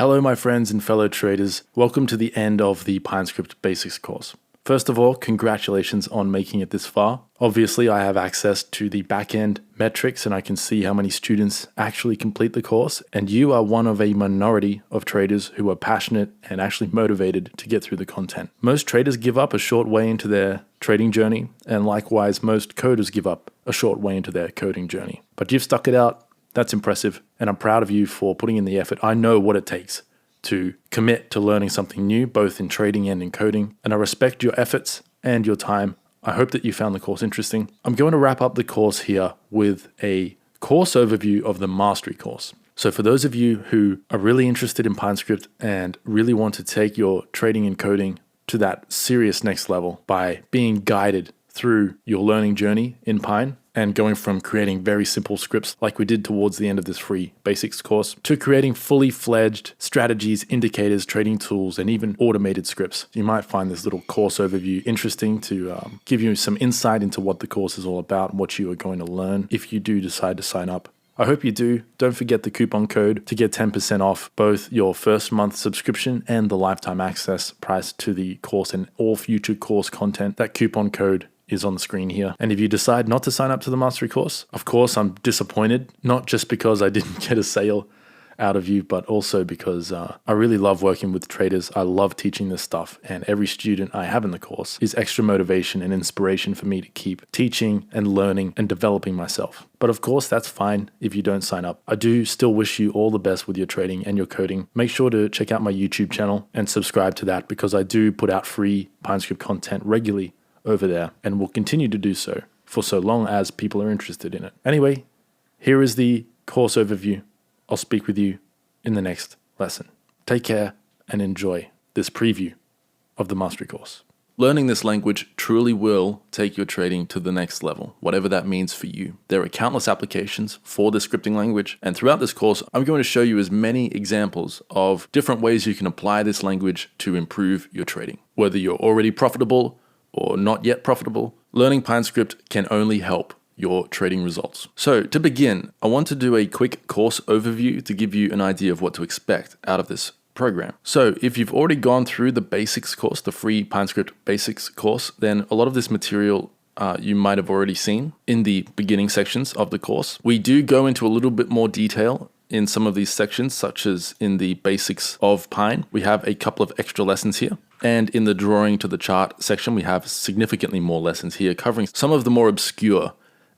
Hello my friends and fellow traders, welcome to the end of the PineScript Basics course. First of all, congratulations on making it this far. Obviously I have access to the backend metrics and I can see how many students actually complete the course, and you are one of a minority of traders who are passionate and actually motivated to get through the content. Most traders give up a short way into their trading journey, and likewise most coders give up a short way into their coding journey. But you've stuck it out. That's impressive, and I'm proud of you for putting in the effort. I know what it takes to commit to learning something new, both in trading and in coding, and I respect your efforts and your time. I hope that you found the course interesting. I'm going to wrap up the course here with a course overview of the Mastery course. So for those of you who are really interested in PineScript and really want to take your trading and coding to that serious next level by being guided through your learning journey in Pine, and going from creating very simple scripts like we did towards the end of this free basics course to creating fully fledged strategies, indicators, trading tools, and even automated scripts. You might find this little course overview interesting to give you some insight into what the course is all about and what you are going to learn if you do decide to sign up. I hope you do. Don't forget the coupon code to get 10% off both your first month subscription and the lifetime access price to the course and all future course content. That coupon code is on the screen here. And if you decide not to sign up to the Mastery course, of course, I'm disappointed, not just because I didn't get a sale out of you, but also because I really love working with traders. I love teaching this stuff, and every student I have in the course is extra motivation and inspiration for me to keep teaching and learning and developing myself. But of course, that's fine if you don't sign up. I do still wish you all the best with your trading and your coding. Make sure to check out my YouTube channel and subscribe to that, because I do put out free PineScript content regularly over there and will continue to do so for so long as people are interested in it. Anyway, here is the course overview. I'll speak with you in the next lesson. Take care and enjoy this preview of the Mastery course. Learning this language truly will take your trading to the next level, whatever that means for you. There are countless applications for the scripting language, and throughout this course, I'm going to show you as many examples of different ways you can apply this language to improve your trading. Whether you're already profitable or not yet profitable, learning PineScript can only help your trading results. So to begin, I want to do a quick course overview to give you an idea of what to expect out of this program. So if you've already gone through the basics course, the free PineScript basics course, then a lot of this material you might have already seen in the beginning sections of the course. We do go into a little bit more detail in some of these sections, such as in the basics of Pine. We have a couple of extra lessons here. And in the drawing to the chart section, we have significantly more lessons here covering some of the more obscure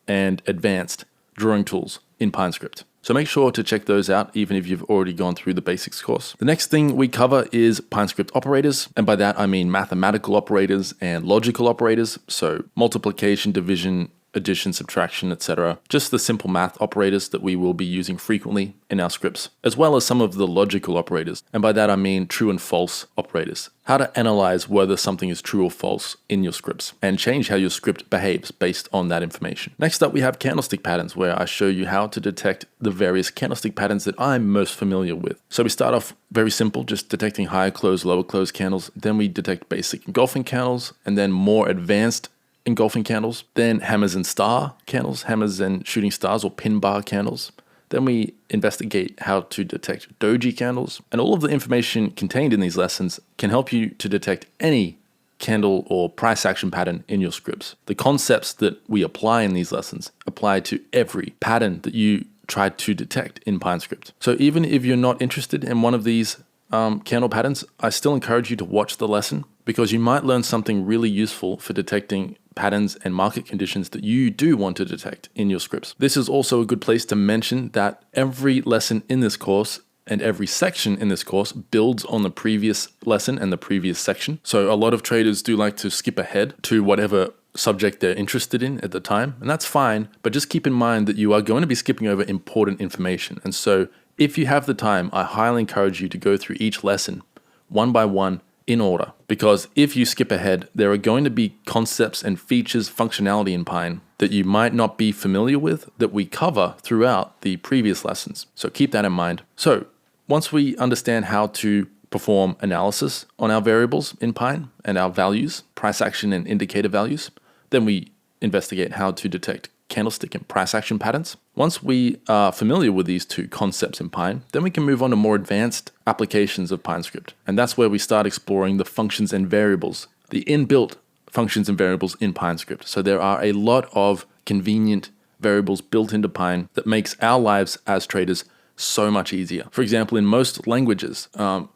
and advanced drawing tools in PineScript. So make sure to check those out even if you've already gone through the basics course. The next thing we cover is PineScript operators. And by that, I mean mathematical operators and logical operators. So multiplication, division, addition, subtraction, etc. Just the simple math operators that we will be using frequently in our scripts, as well as some of the logical operators. And by that I mean true and false operators. How to analyze whether something is true or false in your scripts and change how your script behaves based on that information. Next up, we have candlestick patterns, where I show you how to detect the various candlestick patterns that I'm most familiar with. So we start off very simple, just detecting higher close, lower close candles. Then we detect basic engulfing candles, and then more advanced engulfing candles, then hammers and star candles, hammers and shooting stars or pin bar candles. Then we investigate how to detect doji candles, and all of the information contained in these lessons can help you to detect any candle or price action pattern in your scripts. The concepts that we apply in these lessons apply to every pattern that you try to detect in PineScript. So even if you're not interested in one of these candle patterns, I still encourage you to watch the lesson, because you might learn something really useful for detecting patterns and market conditions that you do want to detect in your scripts. This is also a good place to mention that every lesson in this course and every section in this course builds on the previous lesson and the previous section. So a lot of traders do like to skip ahead to whatever subject they're interested in at the time, and that's fine, but just keep in mind that you are going to be skipping over important information. And so if you have the time, I highly encourage you to go through each lesson one by one in order, because if you skip ahead, there are going to be concepts and features, functionality in Pine that you might not be familiar with that we cover throughout the previous lessons. So keep that in mind. So once we understand how to perform analysis on our variables in Pine and our values, price action and indicator values, then we investigate how to detect candlestick and price action patterns. Once we are familiar with these two concepts in Pine, then we can move on to more advanced applications of PineScript. And that's where we start exploring the functions and variables, the inbuilt functions and variables in PineScript. So there are a lot of convenient variables built into Pine that makes our lives as traders so much easier. For example, in most languages,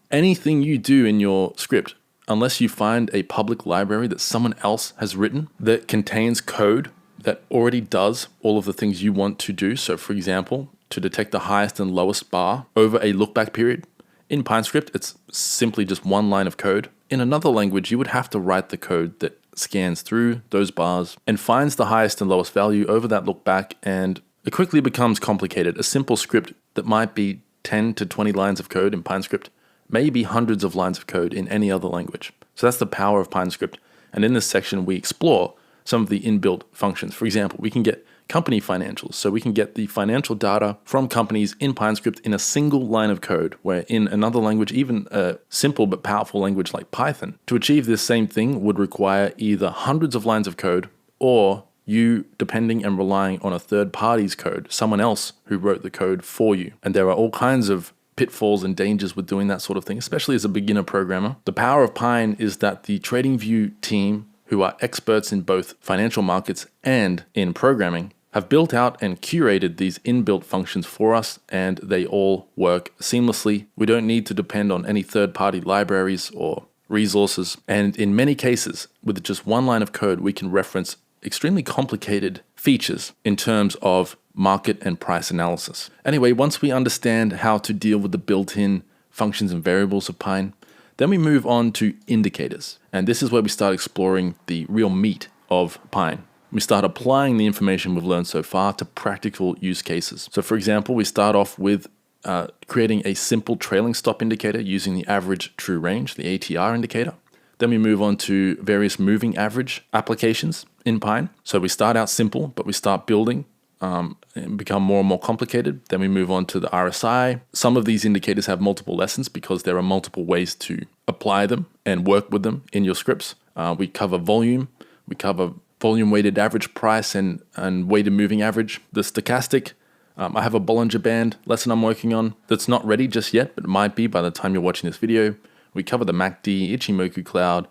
anything you do in your script, unless you find a public library that someone else has written that contains code that already does all of the things you want to do. So for example, to detect the highest and lowest bar over a lookback period, in PineScript, it's simply just one line of code. In another language, you would have to write the code that scans through those bars and finds the highest and lowest value over that lookback, and it quickly becomes complicated. A simple script that might be 10 to 20 lines of code in PineScript may be hundreds of lines of code in any other language. So that's the power of PineScript. And in this section, we explore some of the inbuilt functions. For example, we can get company financials. So we can get the financial data from companies in PineScript in a single line of code, where in another language, even a simple but powerful language like Python, to achieve this same thing would require either hundreds of lines of code or you depending and relying on a third party's code, someone else who wrote the code for you. And there are all kinds of pitfalls and dangers with doing that sort of thing, especially as a beginner programmer. The power of Pine is that the TradingView team, who are experts in both financial markets and in programming, have built out and curated these inbuilt functions for us, and they all work seamlessly. We don't need to depend on any third-party libraries or resources. And in many cases, with just one line of code, we can reference extremely complicated features in terms of market and price analysis. Anyway, once we understand how to deal with the built-in functions and variables of Pine, then we move on to indicators. And this is where we start exploring the real meat of Pine. We start applying the information we've learned so far to practical use cases. So for example, we start off with creating a simple trailing stop indicator using the average true range, the ATR indicator. Then we move on to various moving average applications in Pine. So we start out simple, but we start building and become more and more complicated. Then we move on to the RSI. Some of these indicators have multiple lessons because there are multiple ways to apply them and work with them in your scripts. We cover volume. We cover volume weighted average price and weighted moving average. The stochastic, I have a Bollinger Band lesson I'm working on that's not ready just yet, but it might be by the time you're watching this video. We cover the MACD, Ichimoku Cloud.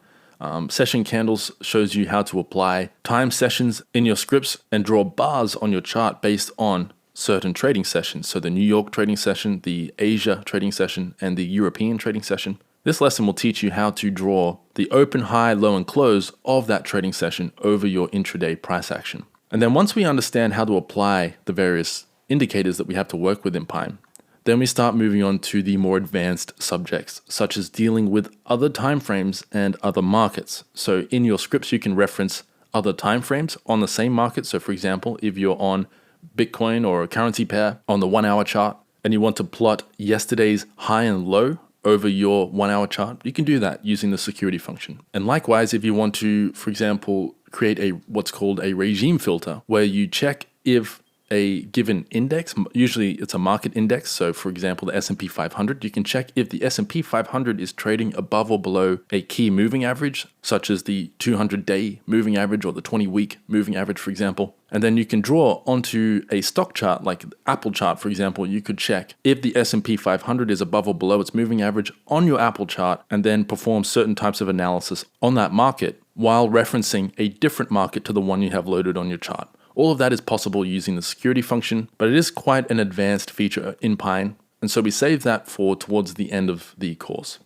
Session candles shows you how to apply time sessions in your scripts and draw bars on your chart based on certain trading sessions. So the New York trading session, the Asia trading session, and the European trading session. This lesson will teach you how to draw the open, high, low, and close of that trading session over your intraday price action. And then once we understand how to apply the various indicators that we have to work with in Pine, then we start moving on to the more advanced subjects, such as dealing with other timeframes and other markets. So in your scripts, you can reference other timeframes on the same market. So for example, if you're on Bitcoin or a currency pair on the 1 hour chart and you want to plot yesterday's high and low over your 1 hour chart, you can do that using the security function. And likewise, if you want to, for example, create what's called a regime filter, where you check if a given index, usually it's a market index. So for example, the S&P 500, you can check if the S&P 500 is trading above or below a key moving average, such as the 200-day moving average or the 20-week moving average, for example. And then you can draw onto a stock chart, like Apple chart, for example. You could check if the S&P 500 is above or below its moving average on your Apple chart, and then perform certain types of analysis on that market while referencing a different market to the one you have loaded on your chart. All of that is possible using the security function, but it is quite an advanced feature in Pine, and so we save that for towards the end of the course.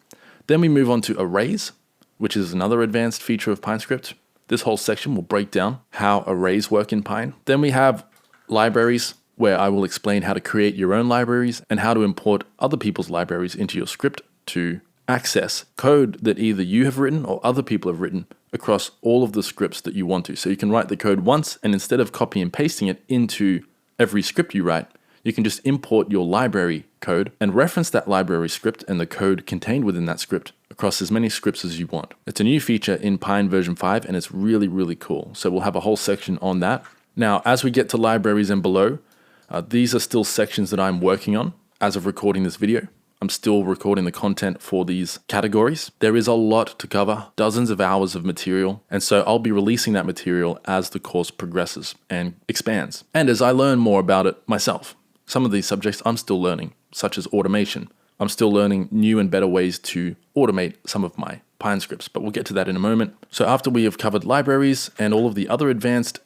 Then we move on to arrays, which is another advanced feature of PineScript. This whole section will break down how arrays work in Pine. Then we have libraries, where I will explain how to create your own libraries and how to import other people's libraries into your script to access code that either you have written or other people have written across all of the scripts that you want to. So you can write the code once, and instead of copy and pasting it into every script you write, you can just import your library code and reference that library script and the code contained within that script across as many scripts as you want. It's a new feature in Pine version 5, and it's really, really cool. So we'll have a whole section on that. Now, as we get to libraries and below, these are still sections that I'm working on as of recording this video. I'm still recording the content for these categories. There is a lot to cover, dozens of hours of material, and so I'll be releasing that material as the course progresses and expands, and as I learn more about it myself. Some of these subjects I'm still learning, such as automation. I'm still learning new and better ways to automate some of my Pine scripts, but we'll get to that in a moment. So after we have covered libraries and all of the other advanced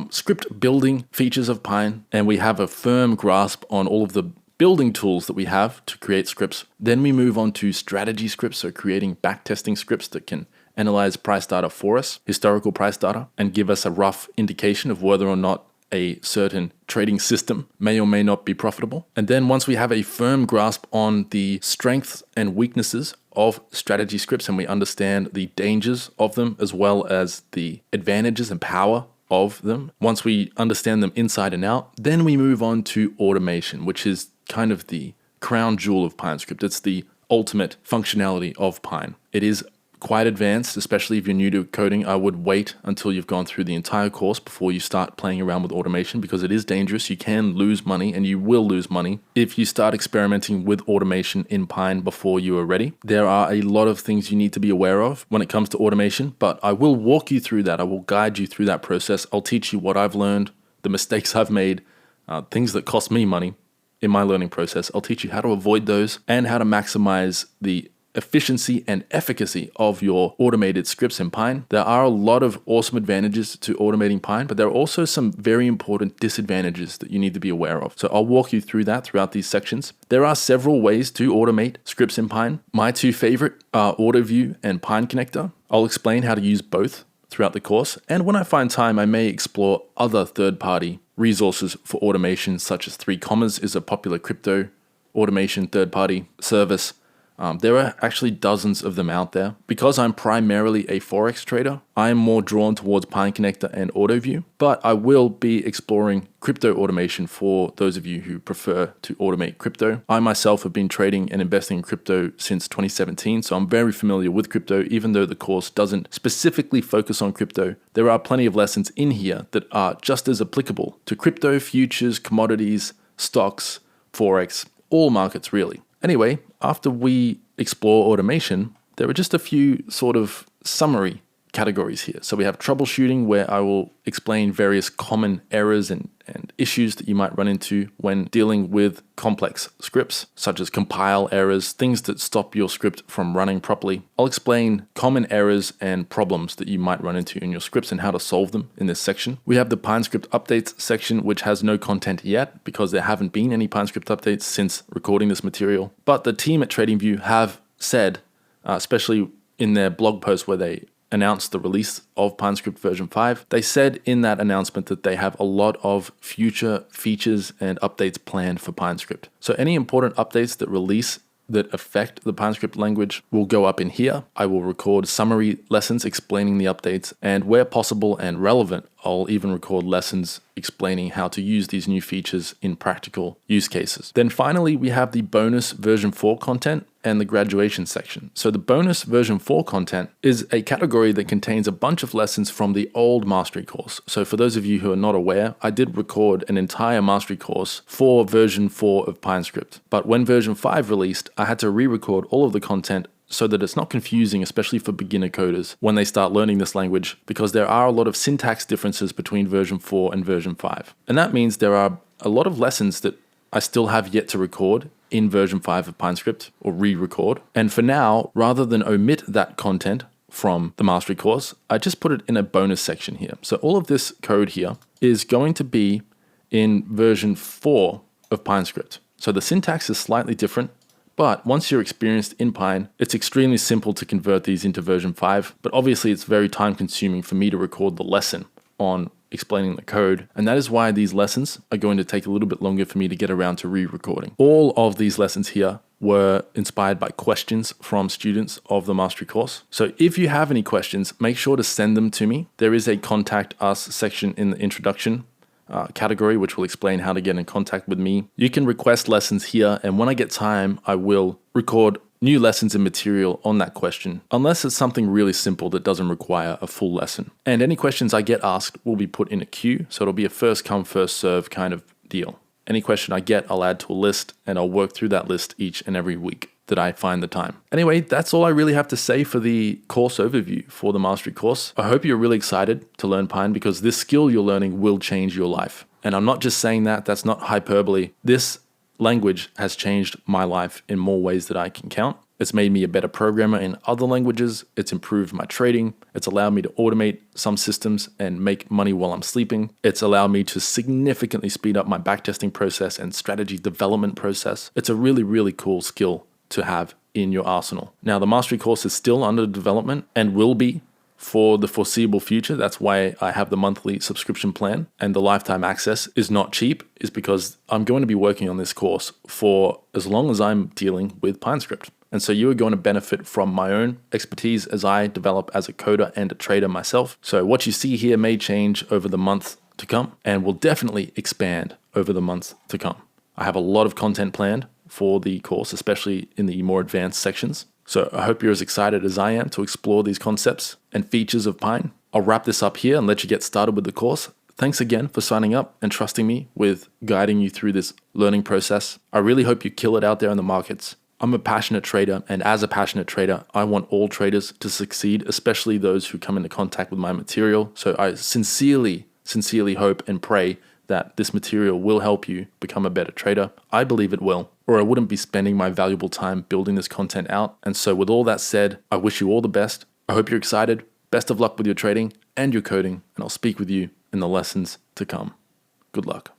script building features of Pine, and we have a firm grasp on all of the building tools that we have to create scripts, then we move on to strategy scripts, so creating backtesting scripts that can analyze price data for us, historical price data, and give us a rough indication of whether or not a certain trading system may or may not be profitable. And then once we have a firm grasp on the strengths and weaknesses of strategy scripts and we understand the dangers of them as well as the advantages and power of them, once we understand them inside and out, then we move on to automation, which is kind of the crown jewel of PineScript. It's the ultimate functionality of Pine. It is quite advanced, especially if you're new to coding. I would wait until you've gone through the entire course before you start playing around with automation, because it is dangerous. You can lose money, and you will lose money if you start experimenting with automation in Pine before you are ready. There are a lot of things you need to be aware of when it comes to automation, but I will walk you through that. I will guide you through that process. I'll teach you what I've learned, the mistakes I've made, things that cost me money in my learning process. I'll teach you how to avoid those and how to maximize the efficiency and efficacy of your automated scripts in Pine. There are a lot of awesome advantages to automating Pine, but there are also some very important disadvantages that you need to be aware of. So I'll walk you through that throughout these sections. There are several ways to automate scripts in Pine. My two favorite are AutoView and Pine Connector. I'll explain how to use both throughout the course, and when I find time, I may explore other third-party resources for automation, such as 3 Commas is a popular crypto automation third-party service. There are actually dozens of them out there. Because I'm primarily a Forex trader, I am more drawn towards Pine Connector and AutoView, but I will be exploring crypto automation for those of you who prefer to automate crypto. I myself have been trading and investing in crypto since 2017, so I'm very familiar with crypto. Even though the course doesn't specifically focus on crypto, there are plenty of lessons in here that are just as applicable to crypto, futures, commodities, stocks, Forex, all markets really. Anyway, after we explore automation, there are just a few sort of summary categories here. So we have troubleshooting, where I will explain various common errors and issues that you might run into when dealing with complex scripts, such as compile errors, things that stop your script from running properly. I'll explain common errors and problems that you might run into in your scripts and how to solve them in this section. We have the PineScript updates section, which has no content yet because there haven't been any PineScript updates since recording this material. But the team at TradingView have said, especially in their blog post where they announced the release of PineScript version 5, they said in that announcement that they have a lot of future features and updates planned for PineScript. So any important updates that affect the PineScript language will go up in here. I will record summary lessons explaining the updates, and where possible and relevant, I'll even record lessons explaining how to use these new features in practical use cases. Then finally, we have the bonus version 4 content and the graduation section. So the bonus version 4 content is a category that contains a bunch of lessons from the old mastery course. So for those of you who are not aware, I did record an entire mastery course for version 4 of PineScript. But when version 5 released, I had to re-record all of the content so that it's not confusing, especially for beginner coders when they start learning this language, because there are a lot of syntax differences between version 4 and version 5. And that means there are a lot of lessons that I still have yet to record in version 5 of PineScript, or re-record. And for now, rather than omit that content from the mastery course, I just put it in a bonus section here. So all of this code here is going to be in version 4 of PineScript. So the syntax is slightly different, but once you're experienced in Pine, it's extremely simple to convert these into version 5. But obviously it's very time consuming for me to record the lesson on explaining the code, and that is why these lessons are going to take a little bit longer for me to get around to re-recording. All of these lessons here were inspired by questions from students of the mastery course. So if you have any questions, make sure to send them to me. There is a contact us section in the introduction category, which will explain how to get in contact with me. You can request lessons here, and when I get time, I will record new lessons and material on that question, unless it's something really simple that doesn't require a full lesson. And any questions I get asked will be put in a queue, so it'll be a first come, first serve kind of deal. Any question I get, I'll add to a list, and I'll work through that list each and every week that I find the time. Anyway, that's all I really have to say for the course overview for the Mastery course. I hope you're really excited to learn Pine, because this skill you're learning will change your life. And I'm not just saying that, that's not hyperbole. This language has changed my life in more ways than I can count. It's made me a better programmer in other languages. It's improved my trading. It's allowed me to automate some systems and make money while I'm sleeping. It's allowed me to significantly speed up my backtesting process and strategy development process. It's a really, really cool skill to have in your arsenal. Now, the Mastery course is still under development and will be for the foreseeable future. That's why I have the monthly subscription plan, and the lifetime access is not cheap, is because I'm going to be working on this course for as long as I'm dealing with PineScript. And so you are going to benefit from my own expertise as I develop as a coder and a trader myself. So what you see here may change over the months to come, and will definitely expand over the months to come. I have a lot of content planned for the course, especially in the more advanced sections. So I hope you're as excited as I am to explore these concepts and features of Pine. I'll wrap this up here and let you get started with the course. Thanks again for signing up and trusting me with guiding you through this learning process. I really hope you kill it out there in the markets. I'm a passionate trader, and as a passionate trader, I want all traders to succeed, especially those who come into contact with my material. So I sincerely hope and pray that this material will help you become a better trader. I believe it will, or I wouldn't be spending my valuable time building this content out. And so with all that said, I wish you all the best. I hope you're excited. Best of luck with your trading and your coding, and I'll speak with you in the lessons to come. Good luck.